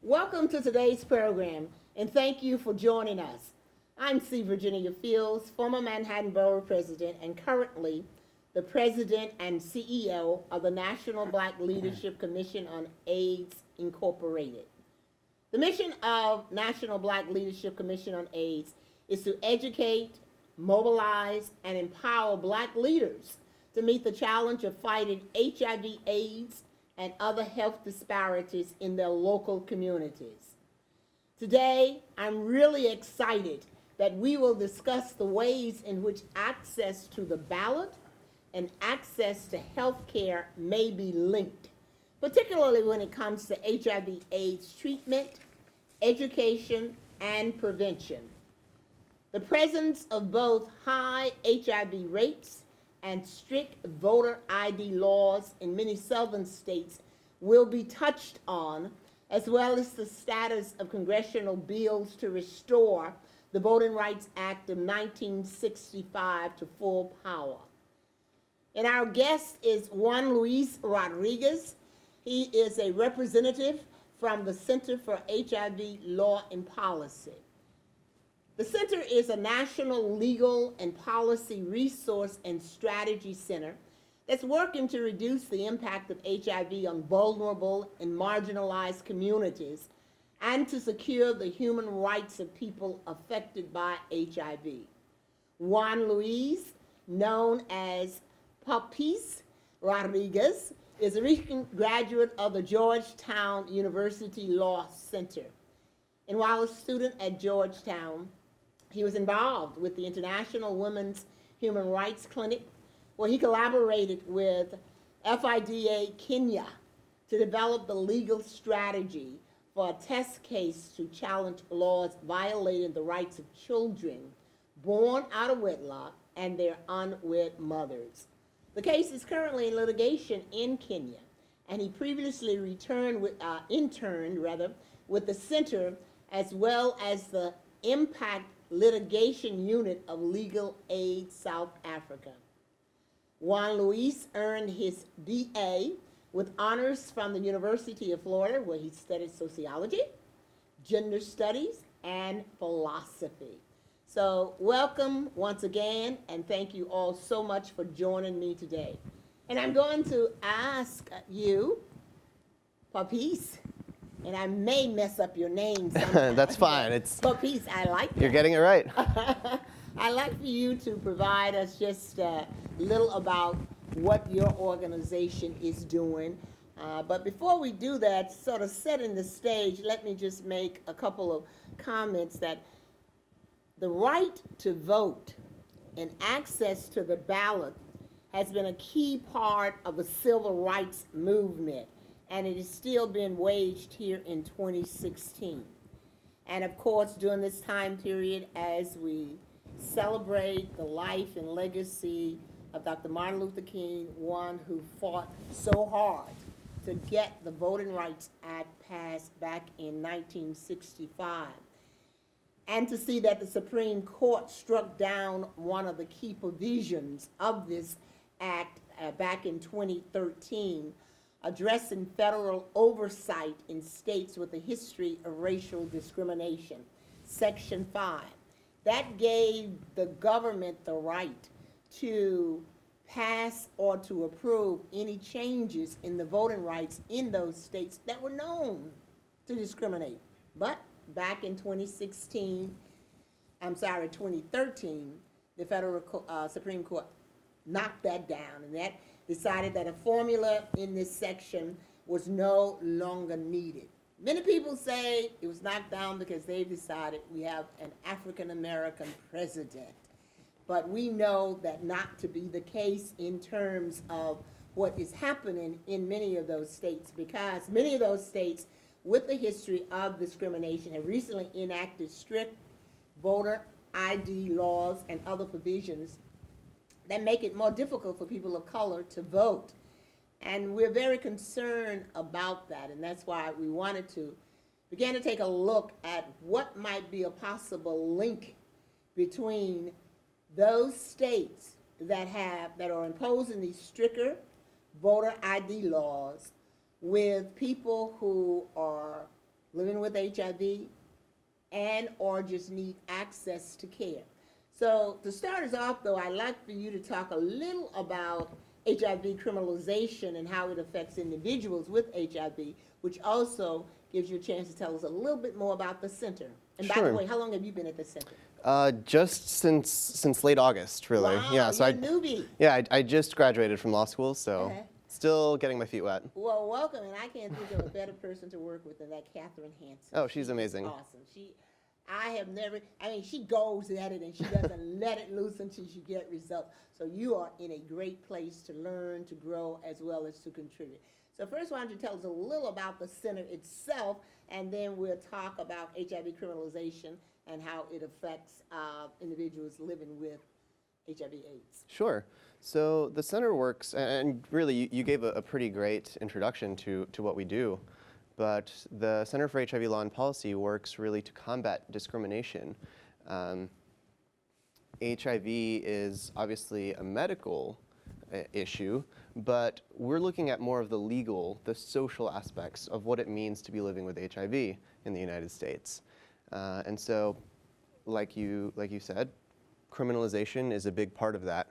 Welcome to today's program, and thank you for joining us. I'm C. Virginia Fields, former Manhattan Borough President and currently the President and CEO of the National Black Leadership Commission on AIDS, Incorporated. The mission of National Black Leadership Commission on AIDS is to educate, mobilize, and empower black leaders to meet the challenge of fighting HIV, AIDS, and other health disparities in their local communities. Today, I'm really excited that we will discuss the ways in which access to the ballot and access to health care may be linked, particularly when it comes to HIV/AIDS treatment, education, and prevention. The presence of both high HIV rates and strict voter ID laws in many southern states will be touched on, as well as the status of congressional bills to restore the Voting Rights Act of 1965 to full power. And our guest is Juan Luis Rodriguez. He is a representative from the Center for HIV Law and Policy. The center is a national legal and policy resource and strategy center that's working to reduce the impact of HIV on vulnerable and marginalized communities and to secure the human rights of people affected by HIV. Juan Luis, known as Papis Rodriguez, is a recent graduate of the Georgetown University Law Center. And while a student at Georgetown, he was involved with the International Women's Human Rights Clinic, where he collaborated with FIDA Kenya to develop the legal strategy for a test case to challenge laws violating the rights of children born out of wedlock and their unwed mothers. The case is currently in litigation in Kenya, and he previously interned with the center as well as the Impact Litigation Unit of Legal Aid South Africa. Juan Luis earned his BA with honors from the University of Florida, where he studied sociology, gender studies, and philosophy. So welcome once again, and thank you all so much for joining me today. And I'm going to ask you, Papis, and I may mess up your name sometimes. That's fine. Papis, I like that. You're getting it right. I'd like for you to provide us just a little about what your organization is doing. But before we do that, sort of setting the stage, let me just make a couple of comments that the right to vote and access to the ballot has been a key part of the civil rights movement, and it is still being waged here in 2016. And of course, during this time period, as we celebrate the life and legacy of Dr. Martin Luther King, one who fought so hard to get the Voting Rights Act passed back in 1965, and to see that the Supreme Court struck down one of the key provisions of this act back in 2013, addressing federal oversight in states with a history of racial discrimination, Section 5. That gave the government the right to pass or to approve any changes in the voting rights in those states that were known to discriminate. But back in 2013, the federal Supreme Court knocked that down, and that decided that a formula in this section was no longer needed. Many people say it was knocked down because they've decided we have an African American president. But we know that not to be the case in terms of what is happening in many of those states, because many of those states with the history of discrimination have recently enacted strict voter ID laws and other provisions that make it more difficult for people of color to vote. And we're very concerned about that, and that's why we wanted to begin to take a look at what might be a possible link between those states that are imposing these stricter voter ID laws with people who are living with HIV and or just need access to care. So to start us off, though, I'd like for you to talk a little about HIV criminalization and how it affects individuals with HIV, which also gives you a chance to tell us a little bit more about the center. And by the way, how long have you been at the center? Just since late August, really. Wow, yeah, so you're a newbie. Yeah, I just graduated from law school, so still getting my feet wet. Well, welcome, and I can't think of a better person to work with than that Catherine Hanson. Oh, she's amazing. Awesome. She goes at it and she doesn't let it loose until she get results. So you are in a great place to learn, to grow, as well as to contribute. So first, why don't you tell us a little about the center itself, and then we'll talk about HIV criminalization and how it affects individuals living with HIV/AIDS. Sure. So the center works, and really you gave a pretty great introduction to what we do. But the Center for HIV Law and Policy works really to combat discrimination. HIV is obviously a medical issue, but we're looking at more of the legal, the social aspects of what it means to be living with HIV in the United States. And so, like you said, criminalization is a big part of that.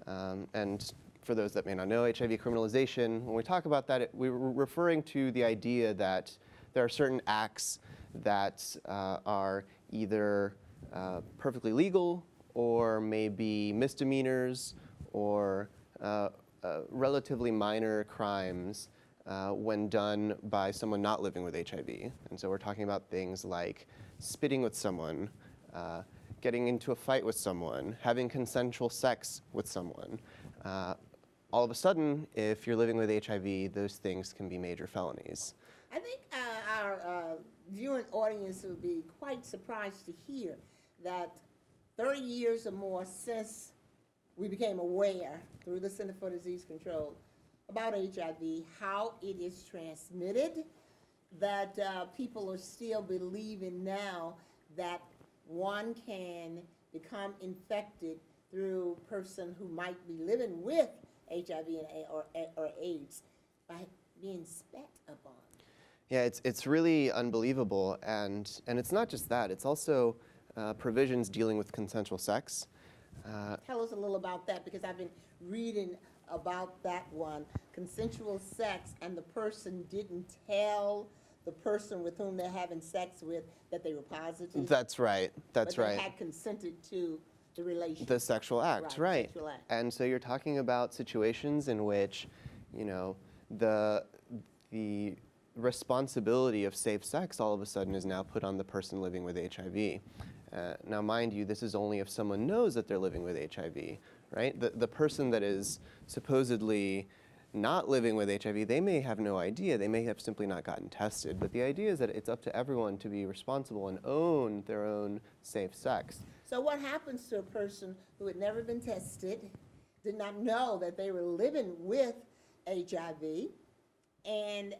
And for those that may not know, HIV criminalization, when we talk about that, we're referring to the idea that there are certain acts that are either perfectly legal or maybe misdemeanors or relatively minor crimes when done by someone not living with HIV. And so we're talking about things like spitting with someone, getting into a fight with someone, having consensual sex with someone. All of a sudden, if you're living with HIV, those things can be major felonies. I think our viewing audience will be quite surprised to hear that 30 years or more since we became aware through the Center for Disease Control about HIV, how it is transmitted, that people are still believing now that one can become infected through a person who might be living with HIV or AIDS by being spat upon. Yeah, it's really unbelievable, and it's not just that. It's also provisions dealing with consensual sex. Tell us a little about that, because I've been reading about that one. Consensual sex, and the person didn't tell the person with whom they're having sex with that they were positive. That's right. That's right. But they had consented to the relationship. The sexual act, right. Sexual act. And so you're talking about situations in which, the responsibility of safe sex all of a sudden is now put on the person living with HIV. Now, mind you, this is only if someone knows that they're living with HIV, right? The person that is supposedly not living with HIV, they may have no idea. They may have simply not gotten tested. But the idea is that it's up to everyone to be responsible and own their own safe sex. So what happens to a person who had never been tested, did not know that they were living with HIV, and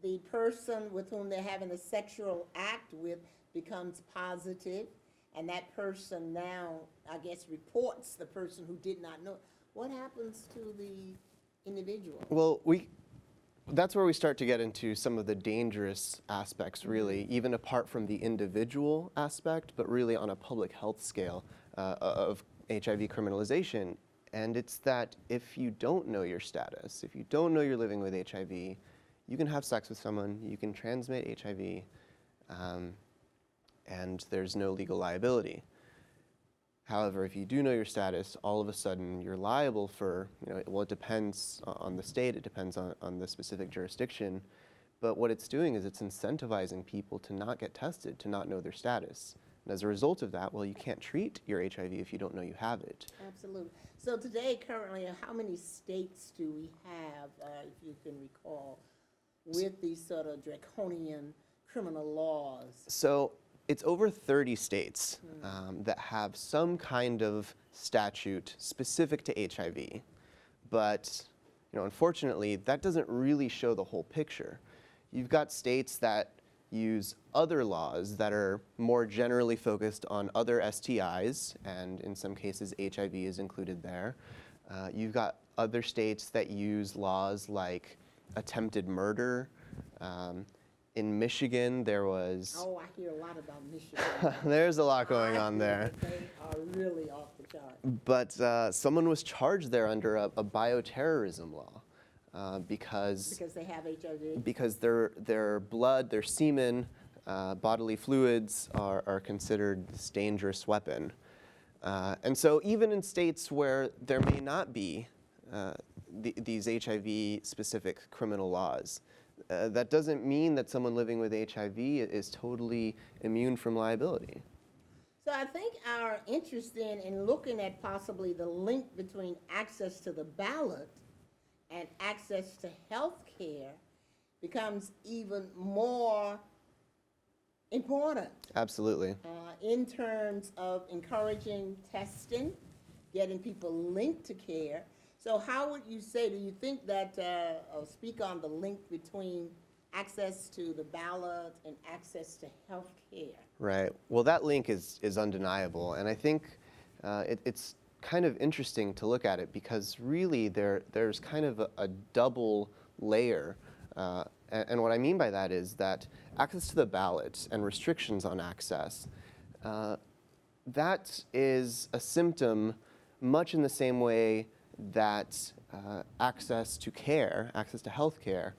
the person with whom they're having a sexual act with becomes positive, and that person now, I guess, reports the person who did not know? What happens to the individual? Well, that's where we start to get into some of the dangerous aspects, really, even apart from the individual aspect, but really on a public health scale of HIV criminalization. And it's that if you don't know your status, if you don't know you're living with HIV, you can have sex with someone, you can transmit HIV, and there's no legal liability. However, if you do know your status, all of a sudden you're liable for, it depends on the state, it depends on the specific jurisdiction, but what it's doing is it's incentivizing people to not get tested, to not know their status. And as a result of that, well, you can't treat your HIV if you don't know you have it. Absolutely. So today, currently, how many states do we have, if you can recall, with these sort of draconian criminal laws? So it's over 30 states that have some kind of statute specific to HIV. But unfortunately, that doesn't really show the whole picture. You've got states that use other laws that are more generally focused on other STIs, and in some cases HIV is included there. You've got other states that use laws like attempted murder, In Michigan, there was, Oh, I hear a lot about Michigan. there's a lot going I on hear there. that They are really off the chart. But someone was charged there under a bioterrorism law because Because they have HIV. because their blood, their semen, bodily fluids are considered this dangerous weapon. And so even in states where there may not be these HIV-specific criminal laws, that doesn't mean that someone living with HIV is totally immune from liability. So I think our interest in looking at possibly the link between access to the ballot and access to health care becomes even more important Absolutely. in terms of encouraging testing, getting people linked to care. So how would you say, do you think that, speak on the link between access to the ballot and access to health care? Right. Well, that link is undeniable, and I think it's kind of interesting to look at it because really there's kind of a double layer. And what I mean by that is that access to the ballot and restrictions on access, that is a symptom much in the same way that access to care, access to health care,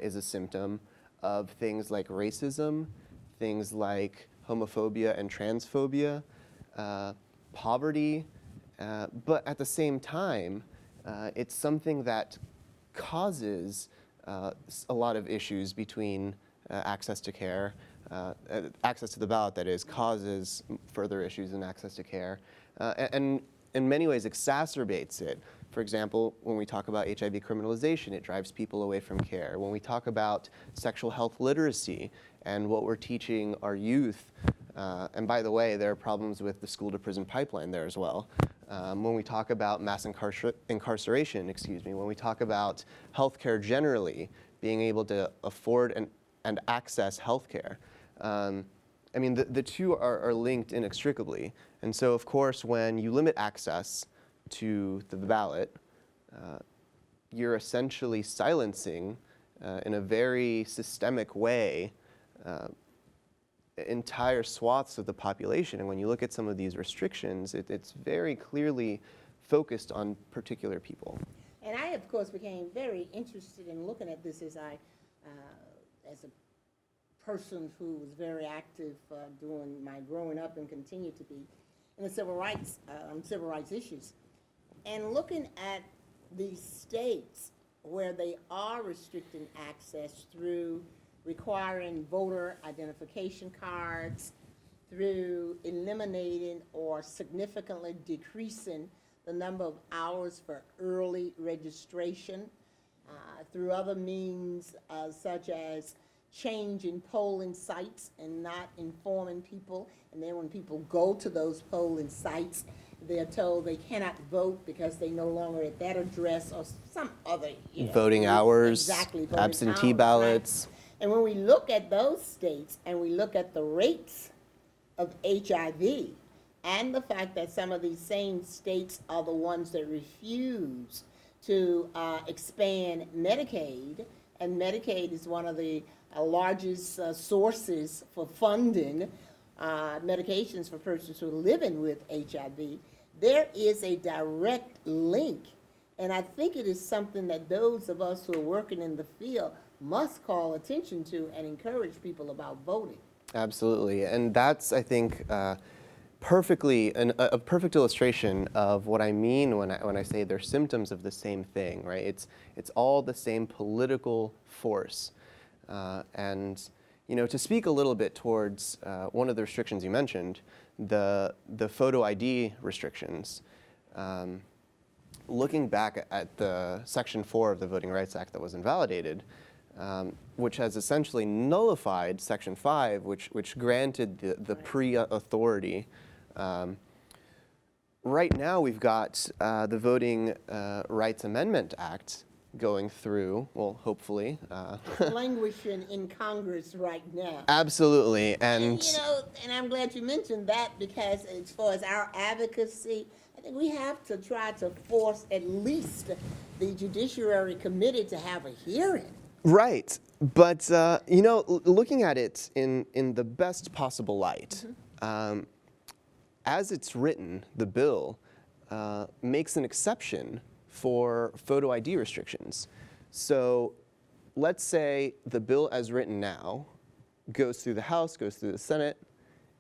is a symptom of things like racism, things like homophobia and transphobia, poverty, but at the same time, it's something that causes a lot of issues between access to care, access to the ballot, that is, causes further issues in access to care, and in many ways exacerbates it. For example, when we talk about HIV criminalization, it drives people away from care. When we talk about sexual health literacy and what we're teaching our youth, and by the way, there are problems with the school-to-prison pipeline there as well. When we talk about mass incarceration, when we talk about healthcare generally, being able to afford and access healthcare, I mean, the two are linked inextricably. And so, of course, when you limit access to the ballot, you're essentially silencing, in a very systemic way, entire swaths of the population. And when you look at some of these restrictions, it's very clearly focused on particular people. And I, of course, became very interested in looking at this as a person who was very active during my growing up and continue to be in the civil rights issues. And looking at these states where they are restricting access through requiring voter identification cards, through eliminating or significantly decreasing the number of hours for early registration, through other means such as changing polling sites and not informing people. And then when people go to those polling sites, they're told they cannot vote because they no longer at that address or some other, voting hours, exactly, voting absentee hours, ballots. right? And when we look at those states and we look at the rates of HIV and the fact that some of these same states are the ones that refuse to expand Medicaid, and Medicaid is one of the largest sources for funding medications for persons who are living with HIV, there is a direct link. And I think it is something that those of us who are working in the field must call attention to and encourage people about voting. Absolutely. And that's, I think, perfectly a perfect illustration of what I mean when I say they're symptoms of the same thing, right? It's all the same political force. And to speak a little bit towards one of the restrictions you mentioned, the photo ID restrictions. Looking back at the Section 4 of the Voting Rights Act that was invalidated, which has essentially nullified Section 5, which granted the pre-authority. Right now we've got the Voting Rights Amendment Act going through, well, hopefully. Languishing in Congress right now. Absolutely. And I'm glad you mentioned that, because as far as our advocacy, I think we have to try to force at least the Judiciary Committee to have a hearing. Right. But looking at it in the best possible light, as it's written, the bill makes an exception for photo ID restrictions. So let's say the bill as written now goes through the House, goes through the Senate,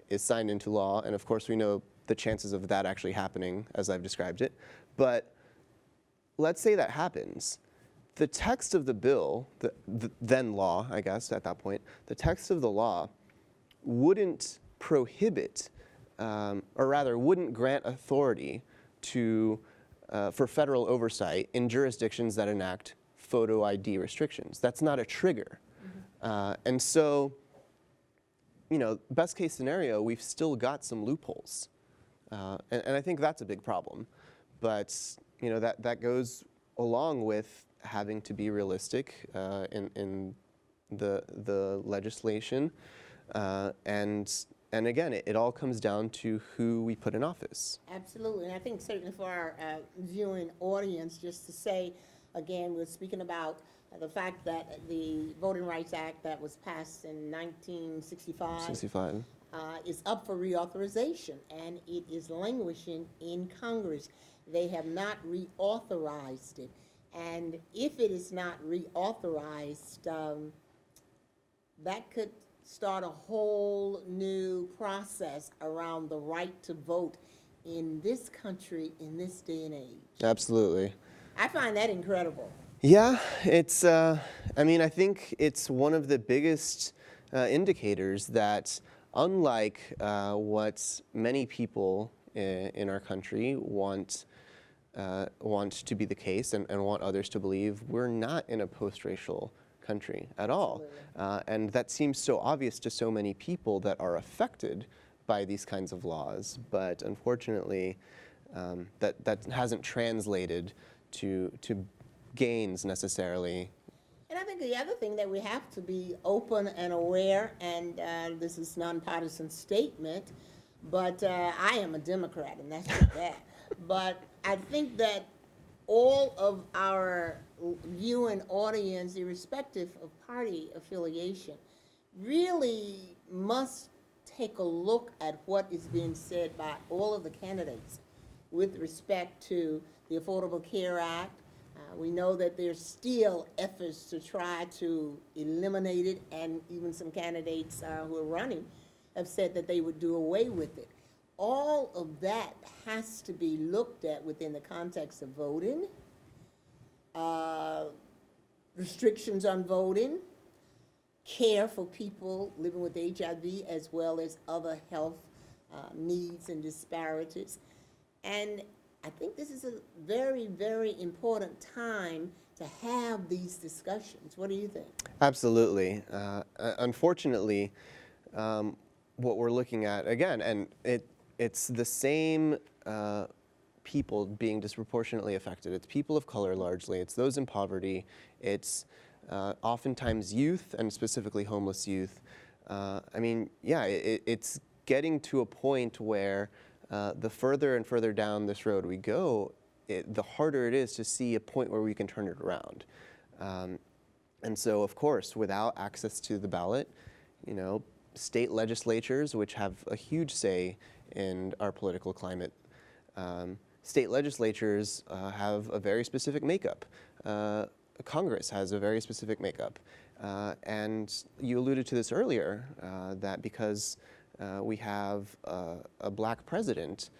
is signed into law, and of course we know the chances of that actually happening as I've described it. But let's say that happens. The text of the bill, the then law, I guess, at that point, the text of the law wouldn't prohibit, or rather wouldn't grant authority for federal oversight in jurisdictions that enact photo ID restrictions. That's not a trigger. And so, best case scenario, we've still got some loopholes. And I think that's a big problem. But, that goes along with having to be realistic in the legislation. And again, it all comes down to who we put in office. Absolutely, and I think certainly for our viewing audience, just to say, again, we're speaking about the fact that the Voting Rights Act that was passed in 1965 is up for reauthorization, and it is languishing in Congress. They have not reauthorized it, and if it is not reauthorized, that could start a whole new process around the right to vote in this country in this day and age. Absolutely. I find that incredible. Yeah, it's, I think it's one of the biggest indicators that unlike what many people in our country want to be the case and want others to believe, we're not in a post-racial country at all. And that seems so obvious to so many people that are affected by these kinds of laws, but unfortunately that hasn't translated to gains necessarily. And I think the other thing that we have to be open and aware, and this is nonpartisan statement, but I am a Democrat, and that's just that. But I think that all of our viewing audience, irrespective of party affiliation, really must take a look at what is being said by all of the candidates with respect to the Affordable Care Act. We know that there's still efforts to try to eliminate it, and even some candidates who are running have said that they would do away with it. All of that has to be looked at within the context of voting, restrictions on voting, care for people living with HIV, as well as other health needs and disparities. And I think this is a very, very important time to have these discussions. What do you think? Absolutely. Unfortunately, what we're looking at, again, and it's the same people being disproportionately affected. It's people of color largely. It's those in poverty. It's oftentimes youth, and specifically homeless youth. It's getting to a point where the further and further down this road we go, the harder it is to see a point where we can turn it around. And so, of course, without access to the ballot, state legislatures, which have a huge say in our political climate, state legislatures have a very specific makeup. Congress has a very specific makeup. And you alluded to this earlier, that because we have a black president,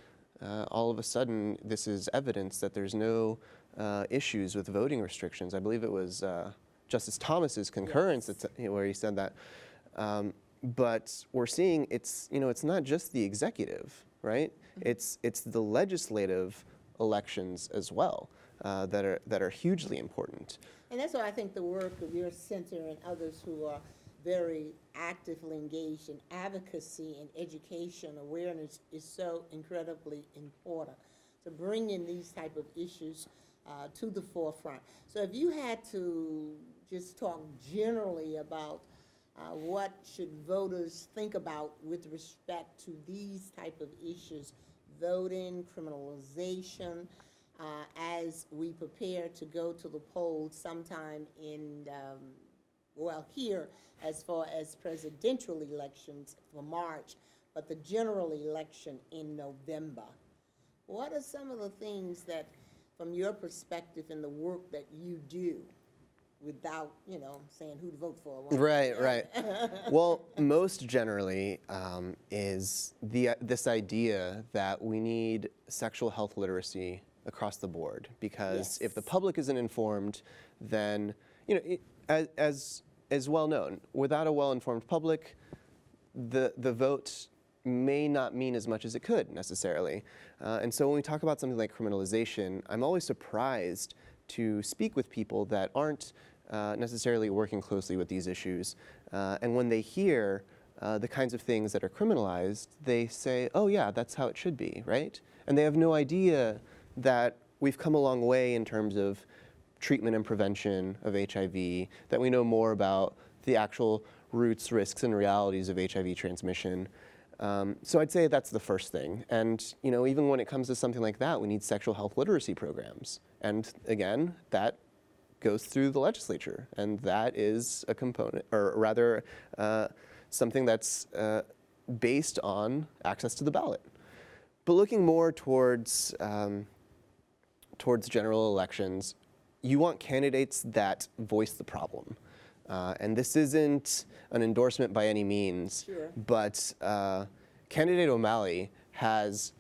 all of a sudden this is evidence that there's no issues with voting restrictions. I believe it was Justice Thomas's concurrence, yes, where he said that. But we're seeing it's not just the executive, right? Mm-hmm. It's the legislative elections as well that are hugely important. And that's why I think the work of your center and others who are very actively engaged in advocacy and education awareness is so incredibly important to bring in these type of issues to the forefront. So if you had to just talk generally about what should voters think about with respect to these type of issues, voting, criminalization, as we prepare to go to the polls sometime in well, here, as far as presidential elections for March, but the general election in November. What are some of the things that, from your perspective in the work that you do, without, saying who to vote for? Right, right. Well, most generally is this idea that we need sexual health literacy across the board, because if the public isn't informed, then, as well known, without a well-informed public, the vote may not mean as much as it could necessarily. And so when we talk about something like criminalization, I'm always surprised to speak with people that aren't necessarily working closely with these issues. And when they hear the kinds of things that are criminalized, they say, oh yeah, that's how it should be, right? And they have no idea that we've come a long way in terms of treatment and prevention of HIV, that we know more about the actual roots, risks, and realities of HIV transmission. So I'd say that's the first thing. And even when it comes to something like that, we need sexual health literacy programs. And again, that goes through the legislature, and that is a component, or rather something that's based on access to the ballot. But looking more towards general elections, you want candidates that voice the problem. And this isn't an endorsement by any means, but candidate O'Malley has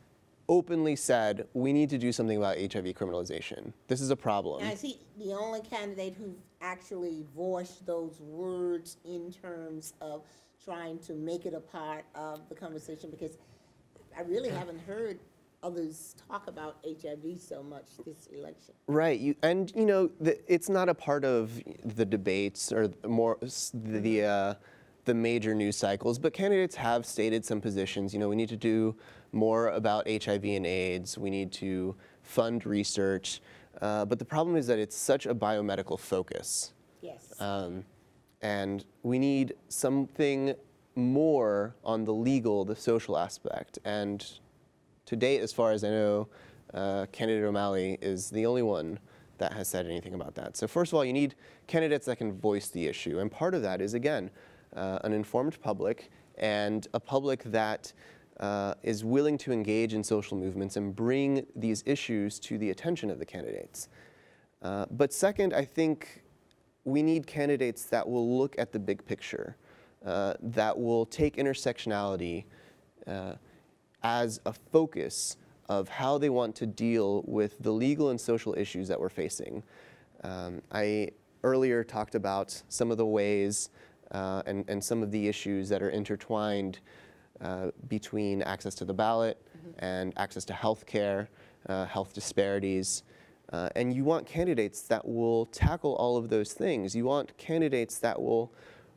openly said, we need to do something about HIV criminalization. This is a problem. Now, is he the only candidate who actually voiced those words in terms of trying to make it a part of the conversation? Because I really haven't heard others talk about HIV so much this election. Right, it's not a part of the debates or more the major news cycles, but candidates have stated some positions. We need to do more about HIV and AIDS. We need to fund research. But the problem is that it's such a biomedical focus. Yes. And we need something more on the legal, the social aspect. And to date, as far as I know, candidate O'Malley is the only one that has said anything about that. So first of all, you need candidates that can voice the issue. And part of that is, again, an informed public, and a public that is willing to engage in social movements and bring these issues to the attention of the candidates. But second, I think we need candidates that will look at the big picture, that will take intersectionality as a focus of how they want to deal with the legal and social issues that we're facing. I earlier talked about some of the ways and some of the issues that are intertwined between access to the ballot and access to health care, health disparities. And you want candidates that will tackle all of those things. You want candidates that will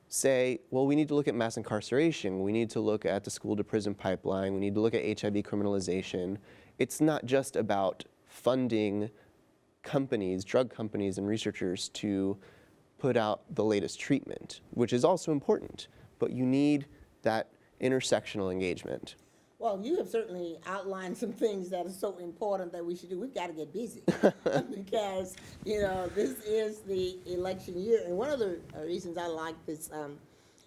say, well, we need to look at mass incarceration. We need to look at the school to prison pipeline. We need to look at HIV criminalization. It's not just about funding companies, drug companies and researchers to put out the latest treatment, which is also important, but you need that intersectional engagement. Well, you have certainly outlined some things that are so important that we should do. We've got to get busy because, this is the election year. And one of the reasons I like this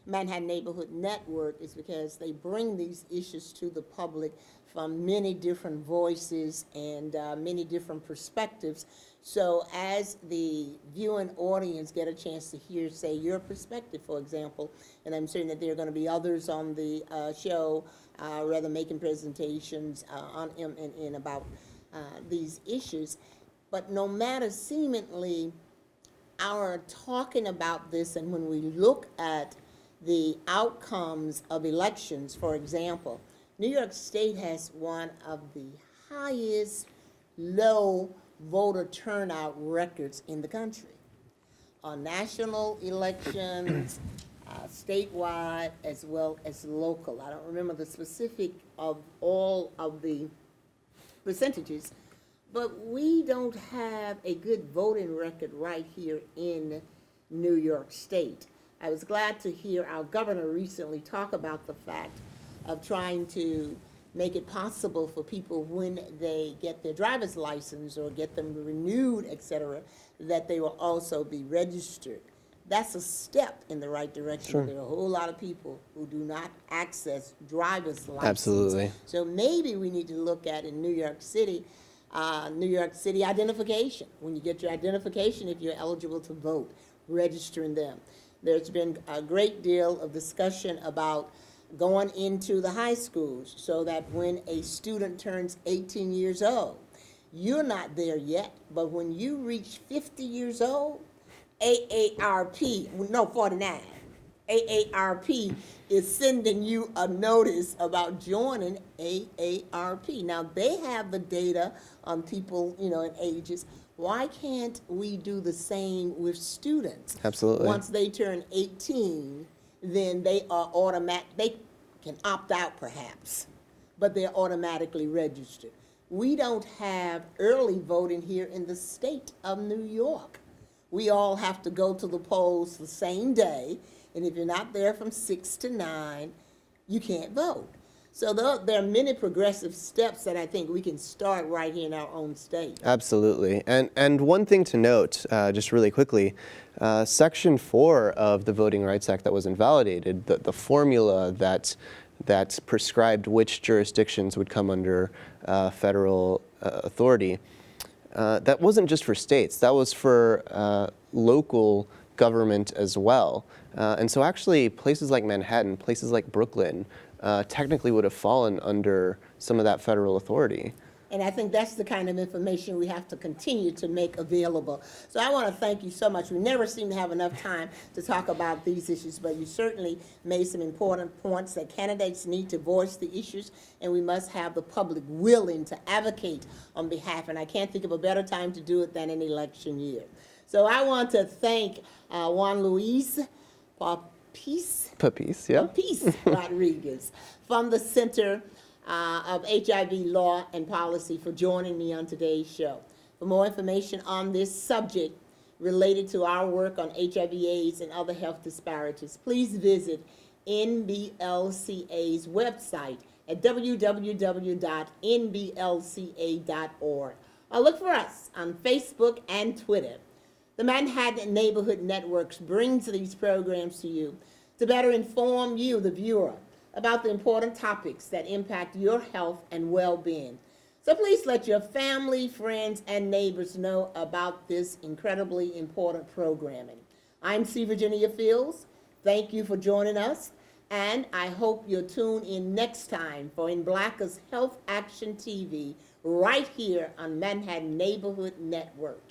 Manhattan Neighborhood Network is because they bring these issues to the public from many different voices and many different perspectives. So as the viewing audience get a chance to hear, say, your perspective, for example, and I'm certain that there are going to be others on the show, rather making presentations on in about these issues. But no matter seemingly our talking about this, and when we look at the outcomes of elections, for example, New York State has one of the highest low voter turnout records in the country. On national elections, statewide, as well as local. I don't remember the specific of all of the percentages, but we don't have a good voting record right here in New York State. I was glad to hear our governor recently talk about the fact of trying to make it possible for people when they get their driver's license or get them renewed, et cetera, that they will also be registered. that's a step in the right direction. Sure. There are a whole lot of people who do not access driver's license. Absolutely. So maybe we need to look at in New York City identification. When you get your identification, if you're eligible to vote, registering them. There's been a great deal of discussion about going into the high schools so that when a student turns 18 years old, you're not there yet, but when you reach 50 years old, 49, AARP is sending you a notice about joining AARP. Now, they have the data on people, in ages. Why can't we do the same with students? Absolutely. Once they turn 18, then they can opt out perhaps, but they're automatically registered. We don't have early voting here in the state of New York. We all have to go to the polls the same day, and if you're not there from 6 to 9, you can't vote. So there are many progressive steps that I think we can start right here in our own state. Absolutely. And one thing to note, just really quickly, Section 4 of the Voting Rights Act that was invalidated, the formula that prescribed which jurisdictions would come under federal authority, that wasn't just for states, that was for local government as well. And so actually places like Manhattan, places like Brooklyn, technically would have fallen under some of that federal authority. And I think that's the kind of information we have to continue to make available. So I want to thank you so much. We never seem to have enough time to talk about these issues, but you certainly made some important points that candidates need to voice the issues, and we must have the public willing to advocate on behalf. And I can't think of a better time to do it than an election year. So I want to thank Juan Luis Papis Rodriguez from the Center of HIV Law and Policy for joining me on today's show. For more information on this subject related to our work on HIV/AIDS and other health disparities, please visit NBLCA's website at www.nblca.org. Or look for us on Facebook and Twitter. The Manhattan Neighborhood Networks brings these programs to you to better inform you, the viewer, about the important topics that impact your health and well-being. So please let your family, friends, and neighbors know about this incredibly important programming. I'm C. Virginia Fields. Thank you for joining us, and I hope you'll tune in next time for In Blacka's Health Action TV right here on Manhattan Neighborhood Network.